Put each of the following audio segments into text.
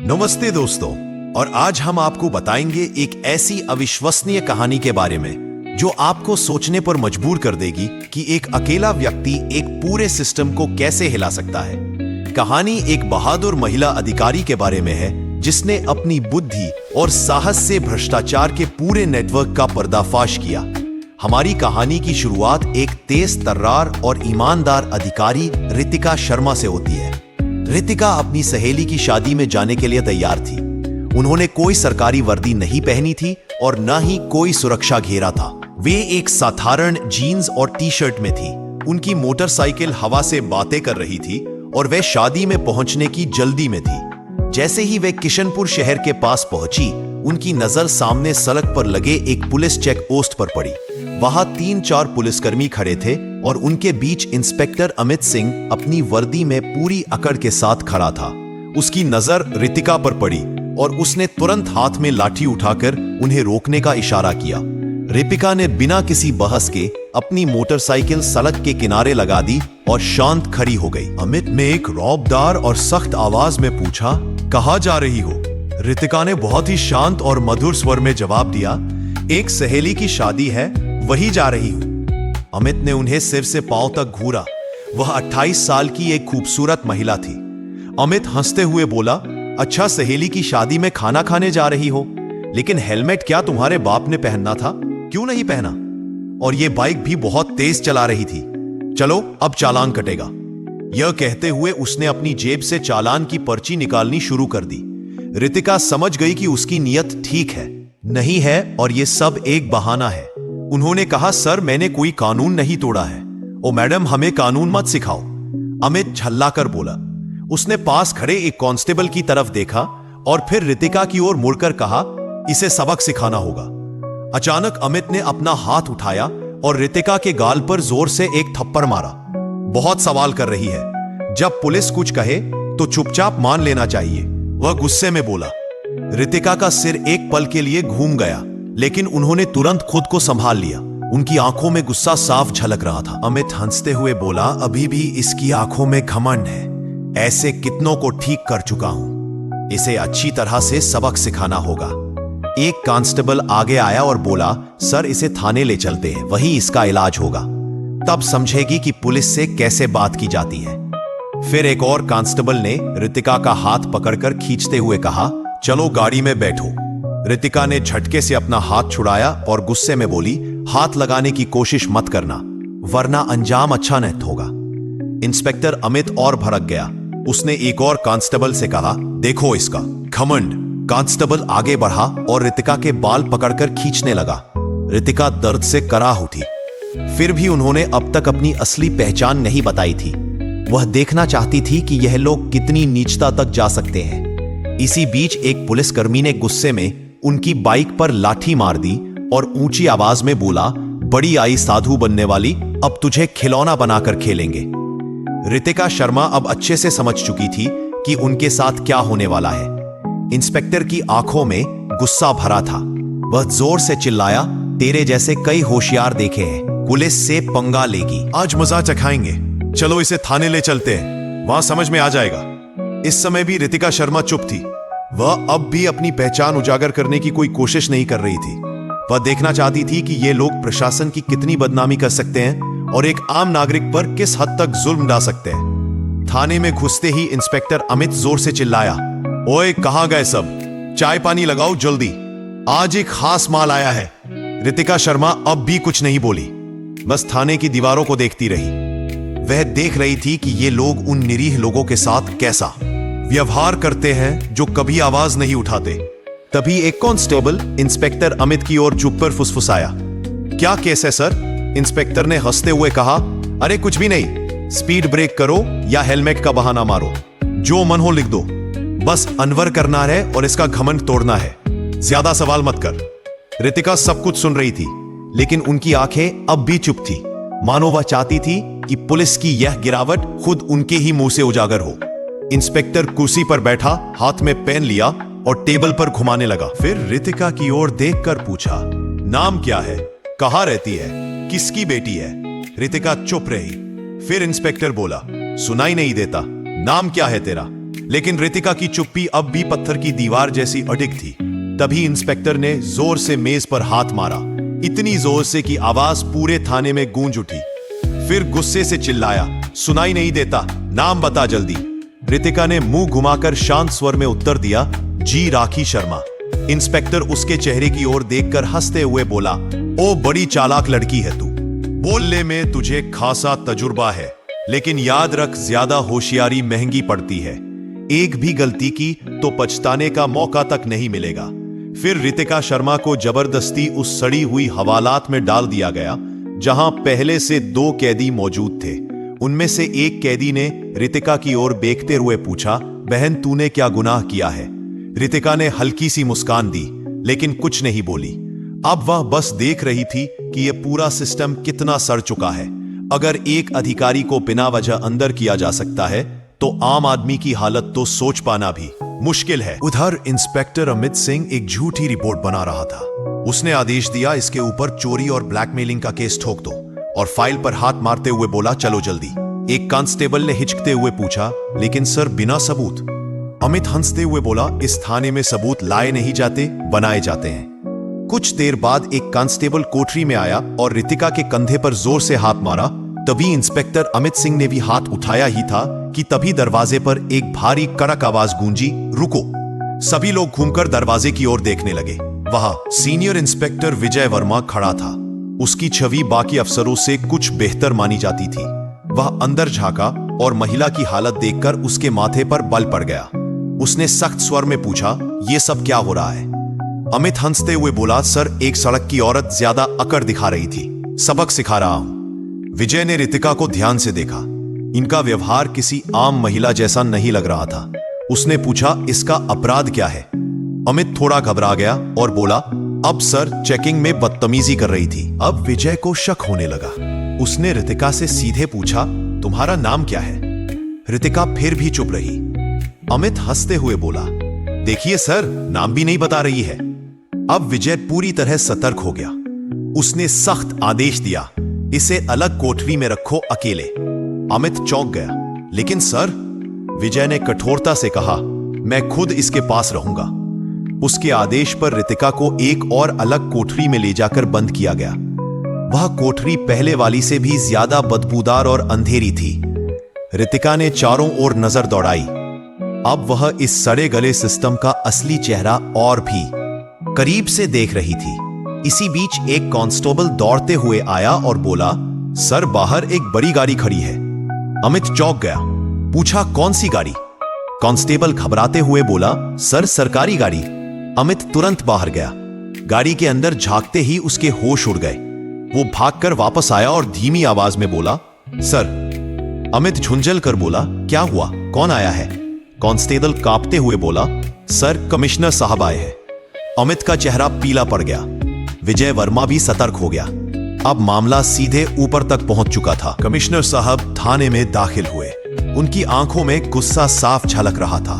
नमस्ते दोस्तों, और आज हम आपको बताएंगे एक ऐसी अविश्वसनीय कहानी के बारे में जो आपको सोचने पर मजबूर कर देगी कि एक अकेला व्यक्ति एक पूरे सिस्टम को कैसे हिला सकता है। कहानी एक बहादुर महिला अधिकारी के बारे में है जिसने अपनी बुद्धि और साहस से भ्रष्टाचार के पूरे नेटवर्क का पर्दाफाश किया। हमारी कहानी की शुरुआत एक तेज तर्रार और ईमानदार अधिकारी रितिका शर्मा से होती है। रितिका अपनी सहेली की शादी में जाने के लिए तैयार थी। उन्होंने कोई सरकारी वर्दी नहीं पहनी थी और न ही कोई सुरक्षा घेरा था। वे एक साधारण जीन्स और टी शर्ट में थी। उनकी मोटरसाइकिल हवा से बातें कर रही थी और वे शादी में पहुंचने की जल्दी में थी। जैसे ही वे किशनपुर शहर के पास पहुंची, उनकी नजर सामने सड़क पर लगे एक पुलिस चेक पोस्ट पर पड़ी। वहां 3-4 पुलिसकर्मी खड़े थे और उनके बीच इंस्पेक्टर अमित सिंह अपनी वर्दी में पूरी अकड़ के साथ खड़ा था। उसकी नजर रितिका पर पड़ी और उसने तुरंत हाथ में लाठी उठाकर उन्हें रोकने का इशारा किया। रितिका ने बिना किसी बहस के अपनी मोटरसाइकिल सड़क के किनारे लगा दी और शांत खड़ी हो गई। अमित ने एक रौबदार और सख्त आवाज में पूछा, कहाँ जा रही हो? रितिका ने बहुत ही शांत और मधुर स्वर में जवाब दिया, एक सहेली की शादी है, वही जा रही हूं। अमित ने उन्हें सिर से पांव तक घूरा। वह 28 साल की एक खूबसूरत महिला थी। अमित हंसते हुए बोला, अच्छा, सहेली की शादी में खाना खाने जा रही हो, लेकिन हेलमेट क्या तुम्हारे बाप ने पहनना था? क्यों नहीं पहना? और ये बाइक भी बहुत तेज चला रही थी। चलो, अब चालान कटेगा। यह कहते हुए उसने अपनी जेब से चालान की पर्ची निकालनी शुरू कर दी। रितिका समझ गई कि उसकी नीयत ठीक है नहीं है और यह सब एक बहाना है। उन्होंने कहा, सर, मैंने कोई कानून नहीं तोड़ा है। ओ मैडम, हमें कानून मत सिखाओ, अमित झल्लाकर बोला। उसने पास खड़े एक कांस्टेबल की तरफ देखा और फिर रितिका की ओर मुड़कर कहा, इसे सबक सिखाना होगा। अचानक अमित ने अपना हाथ उठाया और रितिका के गाल पर जोर से एक थप्पड़ मारा। बहुत सवाल कर रही है, जब पुलिस कुछ कहे तो चुपचाप मान लेना चाहिए, वह गुस्से में बोला। रितिका का सिर एक पल के लिए घूम गया, लेकिन उन्होंने तुरंत खुद को संभाल लिया। उनकी आंखों में गुस्सा साफ झलक रहा था। अमित हंसते हुए बोला, अभी भी इसकी आंखों में घमंड है। ऐसे कितनों को ठीक कर चुका हूं, इसे अच्छी तरह से सबक सिखाना होगा। एक कांस्टेबल आगे आया और बोला, सर, इसे थाने ले चलते हैं, वहीं इसका इलाज होगा। तब समझेगी कि पुलिस से कैसे बात की जाती है। फिर एक और कांस्टेबल ने रितिका का हाथ पकड़कर खींचते हुए कहा, चलो गाड़ी में बैठो। रितिका ने झटके से अपना हाथ छुड़ाया और गुस्से में बोली, हाथ लगाने की कोशिश मत करना, वरना अंजाम अच्छा नहीं होगा। इंस्पेक्टर अमित और भड़क गया। उसने एक और कांस्टेबल से कहा, देखो इसका घमंड। कांस्टेबल आगे बढ़ा और रितिका के बाल पकड़कर खींचने लगा। रितिका दर्द से कराह उठी। फिर भी उन्होंने अब तक अपनी असली पहचान नहीं बताई थी। वह देखना चाहती थी कि यह लोग कितनी नीचता तक जा सकते हैं। इसी बीच एक पुलिसकर्मी ने गुस्से में उनकी बाइक पर लाठी मार दी और ऊंची आवाज में बोला, बड़ी आई साधु बनने वाली, अब तुझे खिलौना बनाकर खेलेंगे। रितिका शर्मा अब अच्छे से समझ चुकी थी कि उनके साथ क्या होने वाला है। इंस्पेक्टर की आंखों में गुस्सा भरा था। वह जोर से चिल्लाया, तेरे जैसे कई होशियार देखे हैं, पुलिस से पंगा लेगी, आज मजा चखाएंगे। चलो इसे थाने ले चलते हैं, वहां समझ में आ जाएगा। इस समय भी रितिका शर्मा चुप थी। वह अब भी अपनी पहचान उजागर करने की कोई कोशिश नहीं कर रही थी। वह देखना चाहती थी कि ये लोग प्रशासन की कितनी बदनामी कर सकते हैं और एक आम नागरिक पर किस हद तक जुल्म डाल सकते हैं। थाने में घुसते ही इंस्पेक्टर अमित जोर से चिल्लाया, ओए, कहां गए सब? चाय पानी लगाओ जल्दी, आज एक खास माल आया है। रितिका शर्मा अब भी कुछ नहीं बोली, बस थाने की दीवारों को देखती रही। वह देख रही थी कि ये लोग उन निरीह लोगों के साथ कैसा व्यवहार करते हैं जो कभी आवाज नहीं उठाते। तभी एक कांस्टेबल इंस्पेक्टर अमित की ओर झुककर फुसफुसाया, क्या केस है सर? इंस्पेक्टर ने हंसते हुए कहा, अरे कुछ भी नहीं, स्पीड ब्रेक करो या हेलमेट का बहाना मारो, जो मन हो लिख दो। बस अनवर करना है और इसका घमंड तोड़ना है, ज्यादा सवाल मत कर। रितिका सब कुछ सुन रही थी, लेकिन उनकी आंखें अब भी चुप थी, मानो वह चाहती थी कि पुलिस की यह गिरावट खुद उनके ही मुंह से उजागर हो। इंस्पेक्टर कुर्सी पर बैठा हाथ में पेन लिया और टेबल पर घुमाने लगा। फिर रितिका की ओर देखकर पूछा, नाम क्या है, कहाँ रहती है, किसकी बेटी है? रितिका चुप रही। फिर इंस्पेक्टर बोला, सुनाई नहीं देता, नाम क्या है तेरा? लेकिन रितिका की चुप्पी अब भी पत्थर की दीवार जैसी अडिग थी। तभी इंस्पेक्टर ने जोर से मेज पर हाथ मारा, इतनी जोर से कि आवाज पूरे थाने में गूंज उठी। फिर गुस्से से चिल्लाया, सुनाई नहीं देता, नाम बता जल्दी। रितिका ने मुंह घुमाकर शांत स्वर में उत्तर दिया, जी राखी शर्मा। इंस्पेक्टर उसके चेहरे की ओर देखकर हंसते हुए बोला, ओ बड़ी चालाक लड़की है तू, बोलने में तुझे खासा तजुर्बा है, लेकिन याद रख ज्यादा होशियारी महंगी पड़ती है। एक भी गलती की तो पछताने का मौका तक नहीं मिलेगा। फिर रितिका शर्मा को जबरदस्ती उस सड़ी हुई हवालात में डाल दिया गया जहां पहले से 2 कैदी मौजूद थे। उनमें से एक कैदी ने रितिका की ओर देखते हुए पूछा, बहन तूने क्या गुनाह किया है? रितिका ने हल्की सी मुस्कान दी, लेकिन कुछ नहीं बोली। अब वह बस देख रही थी कि यह पूरा सिस्टम कितना सड़ चुका है। अगर एक अधिकारी को बिना वजह अंदर किया जा सकता है तो आम आदमी की हालत तो सोच पाना भी मुश्किल है। उधर इंस्पेक्टर अमित सिंह एक झूठी रिपोर्ट बना रहा था। उसने आदेश दिया, इसके ऊपर चोरी और ब्लैकमेलिंग का केस ठोक दो, और फाइल पर हाथ मारते हुए बोला, चलो जल्दी। एक कांस्टेबल ने हिचकते हुए पूछा, लेकिन सर बिना सबूत? अमित हंसते हुए बोला, इस थाने में सबूत लाए नहीं जाते, बनाए जाते हैं। कुछ देर बाद एक कांस्टेबल कोठरी में आया और रितिका के कंधे पर जोर से हाथ मारा। तभी इंस्पेक्टर अमित सिंह ने भी हाथ उठाया ही था कि तभी दरवाजे पर एक भारी कड़क आवाज गूंजी, रुको। सभी लोग घूमकर दरवाजे की ओर देखने लगे। वहां सीनियर इंस्पेक्टर विजय वर्मा खड़ा था। उसकी छवि बाकी अफसरों से कुछ बेहतर मानी जाती थी। वह अंदर झांका और महिला की हालत देखकर उसके माथे पर बल पड़ गया। उसने सख्त स्वर में पूछा, यह सब क्या हो रहा है? अमित हंसते हुए बोला, सर एक सड़क की औरत ज्यादा अकड़ दिखा रही थी, सबक सिखा रहा हूं। विजय ने रितिका को ध्यान से देखा। इनका व्यवहार किसी आम महिला जैसा नहीं लग रहा था। उसने पूछा, इसका अपराध क्या है? अमित थोड़ा घबरा गया और बोला, अब सर चेकिंग में बदतमीजी कर रही थी। अब विजय को शक होने लगा। उसने रितिका से सीधे पूछा, तुम्हारा नाम क्या है? रितिका फिर भी चुप रही। अमित हंसते हुए बोला, देखिए सर, नाम भी नहीं बता रही है। अब विजय पूरी तरह सतर्क हो गया। उसने सख्त आदेश दिया, इसे अलग कोठरी में रखो, अकेले। अमित चौंक गया, लेकिन सर, विजय ने कठोरता से कहा, मैं खुद इसके पास रहूंगा। उसके आदेश पर रितिका को एक और अलग कोठरी में ले जाकर बंद किया गया। वह कोठरी पहले वाली से भी ज्यादा बदबूदार और अंधेरी थी। रितिका ने चारों ओर नजर दौड़ाई। अब वह इस सड़े गले सिस्टम का असली चेहरा और भी करीब से देख रही थी। इसी बीच एक कांस्टेबल दौड़ते हुए आया और बोला, सर बाहर एक बड़ी गाड़ी खड़ी है। अमित चौंक गया, पूछा, कौन सी गाड़ी? कांस्टेबल घबराते हुए बोला, सर सरकारी गाड़ी। अमित तुरंत बाहर गया। गाड़ी के अंदर झांकते ही उसके होश उड़ गए। वो भागकर वापस आया और धीमी आवाज में बोला, सर। अमित झुंझल कर बोला, क्या हुआ, कौन आया है? कांस्टेबल कांपते हुए बोला, सर कमिश्नर साहब आए हैं। अमित का चेहरा पीला पड़ गया। विजय वर्मा भी सतर्क हो गया। अब मामला सीधे ऊपर तक पहुंच चुका था। कमिश्नर साहब थाने में दाखिल हुए। उनकी आंखों में गुस्सा साफ झलक रहा था।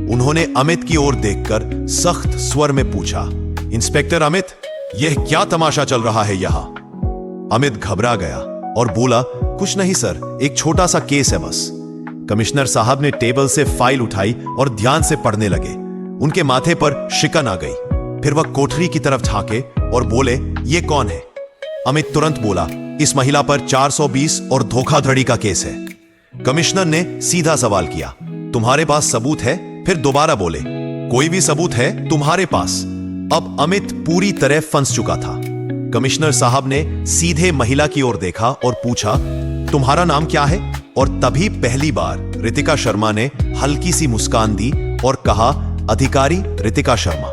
उन्होंने अमित की ओर देखकर सख्त स्वर में पूछा, इंस्पेक्टर अमित, यह क्या तमाशा चल रहा है यहां? अमित घबरा गया और बोला, कुछ नहीं सर, एक छोटा सा केस है बस। कमिश्नर साहब ने टेबल से फाइल उठाई और ध्यान से पढ़ने लगे। उनके माथे पर शिकन आ गई। फिर वह कोठरी की तरफ झांके और बोले, ये कौन है? अमित तुरंत बोला, इस महिला पर 420 और धोखाधड़ी का केस है। कमिश्नर ने सीधा सवाल किया, तुम्हारे पास सबूत है? फिर दोबारा बोले, कोई भी सबूत है तुम्हारे पास? अब अमित पूरी तरह फंस चुका था। कमिश्नर साहब ने सीधे महिला की ओर देखा और पूछा, तुम्हारा नाम क्या है? और तभी पहली बार रितिका शर्मा ने हल्की सी मुस्कान दी और कहा, अधिकारी रितिका शर्मा।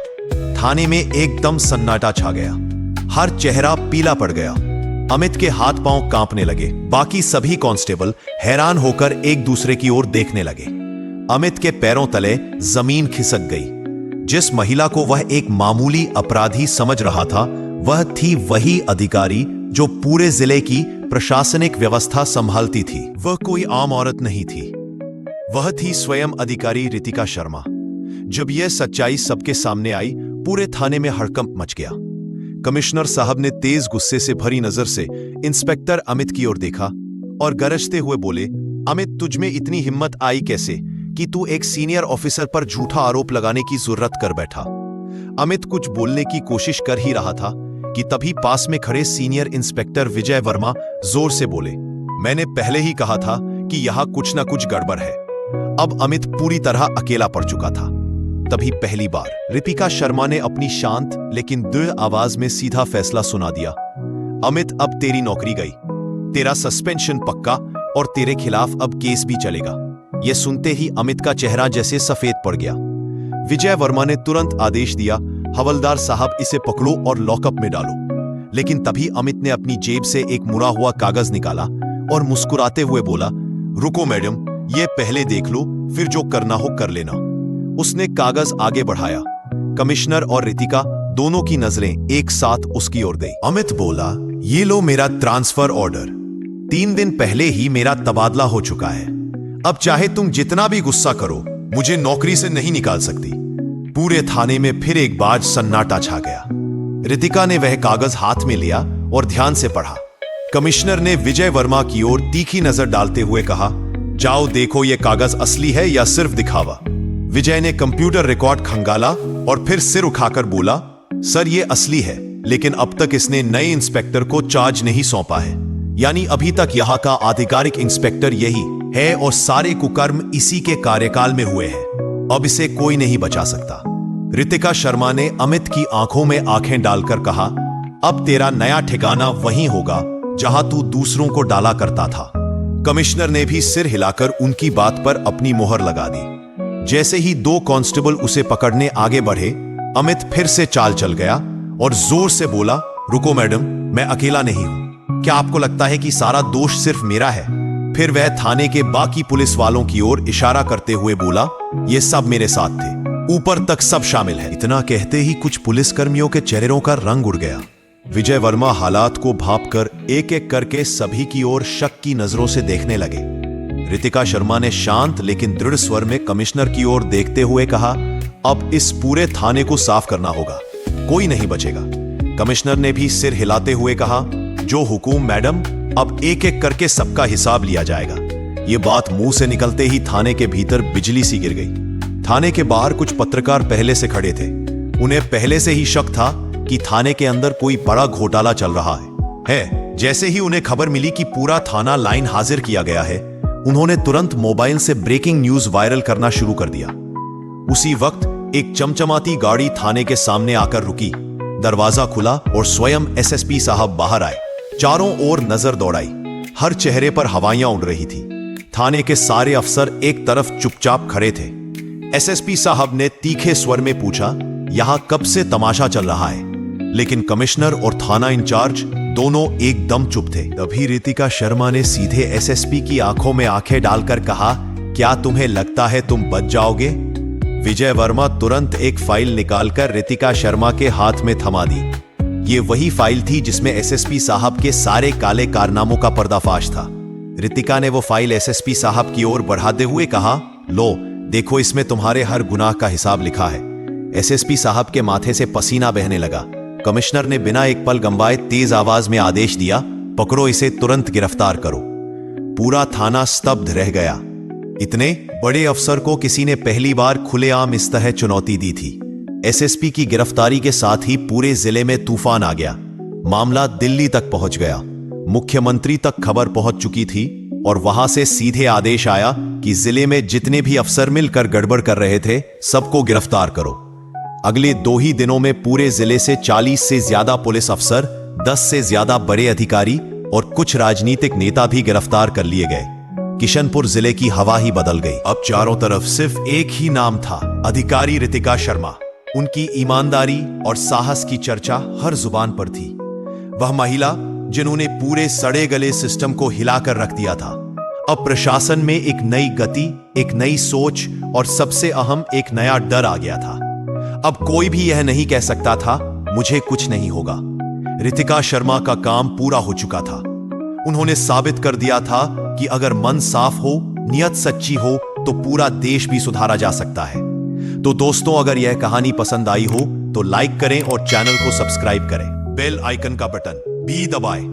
थाने में एकदम सन्नाटा छा गया। हर चेहरा पीला पड़ गया। अमित के हाथ पांव कांपने लगे। बाकी सभी कांस्टेबल हैरान होकर एक दूसरे की ओर देखने लगे। अमित के पैरों तले जमीन खिसक गई। जिस महिला को वह एक मामूली अपराधी समझ रहा था, वह थी वही अधिकारी जो पूरे जिले की प्रशासनिक व्यवस्था संभालती थी। वह कोई आम औरत नहीं थी, वह थी स्वयं अधिकारी रितिका शर्मा। जब यह सच्चाई सबके सामने आई, पूरे थाने में हड़कंप मच गया। कमिश्नर साहब ने तेज गुस्से से भरी नजर से इंस्पेक्टर अमित की ओर देखा और गरजते हुए बोले, अमित, तुझमें इतनी हिम्मत आई कैसे कि तू एक सीनियर ऑफिसर पर झूठा आरोप लगाने की जरूरत कर बैठा। अमित कुछ बोलने की कोशिश कर ही रहा था कि तभी पास में खड़े सीनियर इंस्पेक्टर विजय वर्मा जोर से बोले, मैंने पहले ही कहा था कि यहां कुछ ना कुछ गड़बड़ है। अब अमित पूरी तरह अकेला पड़ चुका था। तभी पहली बार रितिका शर्मा ने अपनी शांत लेकिन दृढ़ आवाज में सीधा फैसला सुना दिया, अमित अब तेरी नौकरी गई, तेरा सस्पेंशन पक्का और तेरे खिलाफ अब केस भी चलेगा। यह सुनते ही अमित का चेहरा जैसे सफेद पड़ गया। विजय वर्मा ने तुरंत आदेश दिया, हवलदार साहब इसे पकड़ो और लॉकअप में डालो। लेकिन तभी अमित ने अपनी जेब से एक मुड़ा हुआ कागज निकाला और मुस्कुराते हुए बोला, रुको मैडम, ये पहले देख लो, फिर जो करना हो कर लेना। उसने कागज आगे बढ़ाया। कमिश्नर और रितिका दोनों की नजरें एक साथ उसकी ओर गई। अमित बोला, ये लो मेरा ट्रांसफर ऑर्डर। 3 दिन पहले ही मेरा तबादला हो चुका है। अब चाहे तुम जितना भी गुस्सा करो, मुझे नौकरी से नहीं निकाल सकती। पूरे थाने में फिर एक बार सन्नाटा छा गया। रितिका ने वह कागज हाथ में लिया और ध्यान से पढ़ा। कमिश्नर ने विजय वर्मा की ओर तीखी नजर डालते हुए कहा, जाओ देखो ये कागज असली है या सिर्फ दिखावा। विजय ने कंप्यूटर रिकॉर्ड खंगाला और फिर सिर उठाकर बोला, सर ये असली है, लेकिन अब तक इसने नए इंस्पेक्टर को चार्ज नहीं सौंपा है। यानी अभी तक यहाँ का आधिकारिक इंस्पेक्टर यही है और सारे कुकर्म इसी के कार्यकाल में हुए हैं। अब इसे कोई नहीं बचा सकता। रितिका शर्मा ने अमित की आंखों में आंखें डालकर कहा, अब तेरा नया ठिकाना वहीं होगा जहां तू दूसरों को डाला करता था। कमिश्नर ने भी सिर हिलाकर उनकी बात पर अपनी मोहर लगा दी। जैसे ही 2 कांस्टेबल उसे पकड़ने आगे बढ़े, अमित फिर से चाल चल गया और जोर से बोला, रुको मैडम, मैं अकेला नहीं हूं। क्या आपको लगता है कि सारा दोष सिर्फ मेरा है? फिर वह थाने के बाकी पुलिस वालों की ओर इशारा करते हुए बोला, ये सब मेरे साथ थे, ऊपर तक सब शामिल है। इतना कहते ही कुछ पुलिसकर्मियों के चेहरों का रंग उड़ गया। विजय वर्मा हालात को भांपकर एक एक करके सभी की ओर शक की नजरों से देखने लगे। रितिका शर्मा ने शांत लेकिन दृढ़ स्वर में कमिश्नर की ओर देखते हुए कहा, अब इस पूरे थाने को साफ करना होगा, कोई नहीं बचेगा। कमिश्नर ने भी सिर हिलाते हुए कहा, जो हुकुम मैडम, अब एक एक करके सबका हिसाब लिया जाएगा। यह बात मुंह से निकलते ही थाने के भीतर बिजली सी गिर गई। थाने के बाहर कुछ पत्रकार पहले से खड़े थे। उन्हें पहले से ही शक था कि थाने के अंदर कोई बड़ा घोटाला चल रहा है। जैसे ही उन्हें खबर मिली कि पूरा थाना लाइन हाजिर किया गया है, उन्होंने तुरंत मोबाइल से ब्रेकिंग न्यूज वायरल करना शुरू कर दिया। उसी वक्त एक चमचमाती गाड़ी थाने के सामने आकर रुकी। दरवाजा खुला और स्वयं एसएसपी साहब बाहर आए। चारों ओर नजर दौड़ाई। हर चेहरे पर हवाइयां उड़ रही थी। थाने के सारे अफसर एक तरफ चुपचाप खड़े थे। एसएसपी साहब ने तीखे स्वर में पूछा, यहां कब से तमाशा चल रहा है? लेकिन कमिश्नर और थाना इंचार्ज दोनों एकदम चुप थे। तभी रितिका शर्मा ने सीधे एसएसपी की आंखों में आंखें डालकर कहा, क्या तुम्हें लगता है तुम बच जाओगे? विजय वर्मा तुरंत एक फाइल निकालकर रितिका शर्मा के हाथ में थमा दी। ये वही फाइल थी जिसमें एसएसपी साहब के सारे काले कारनामों का पर्दाफाश था। रितिका ने वो फाइल एसएसपी साहब की ओर बढ़ाते हुए कहा, लो देखो, इसमें तुम्हारे हर गुनाह का हिसाब लिखा है। एसएसपी साहब के माथे से पसीना बहने लगा। कमिश्नर ने बिना एक पल गंवाए तेज आवाज में आदेश दिया, पकड़ो इसे, तुरंत गिरफ्तार करो। पूरा थाना स्तब्ध रह गया। इतने बड़े अफसर को किसी ने पहली बार खुलेआम इस तरह चुनौती दी थी। एसएसपी की गिरफ्तारी के साथ ही पूरे जिले में तूफान आ गया। मामला दिल्ली तक पहुंच गया। मुख्यमंत्री तक खबर पहुंच चुकी थी और वहां से सीधे आदेश आया कि जिले में जितने भी अफसर मिलकर गड़बड़ कर रहे थे, सबको गिरफ्तार करो। अगले 2 ही दिनों में पूरे जिले से 40 से ज्यादा पुलिस अफसर, 10 से ज्यादा बड़े अधिकारी और कुछ राजनीतिक नेता भी गिरफ्तार कर लिए गए। किशनपुर जिले की हवा ही बदल गई। अब चारों तरफ सिर्फ एक ही नाम था, अधिकारी रितिका शर्मा। उनकी ईमानदारी और साहस की चर्चा हर जुबान पर थी। वह महिला जिन्होंने पूरे सड़े गले सिस्टम को हिलाकर रख दिया था। अब प्रशासन में एक नई गति, एक नई सोच और सबसे अहम एक नया डर आ गया था। अब कोई भी यह नहीं कह सकता था, मुझे कुछ नहीं होगा। रितिका शर्मा का काम पूरा हो चुका था। उन्होंने साबित कर दिया था कि अगर मन साफ हो, नियत सच्ची हो, तो पूरा देश भी सुधारा जा सकता है। तो दोस्तों, अगर यह कहानी पसंद आई हो तो लाइक करें और चैनल को सब्सक्राइब करें। बेल आइकन का बटन भी दबाएं।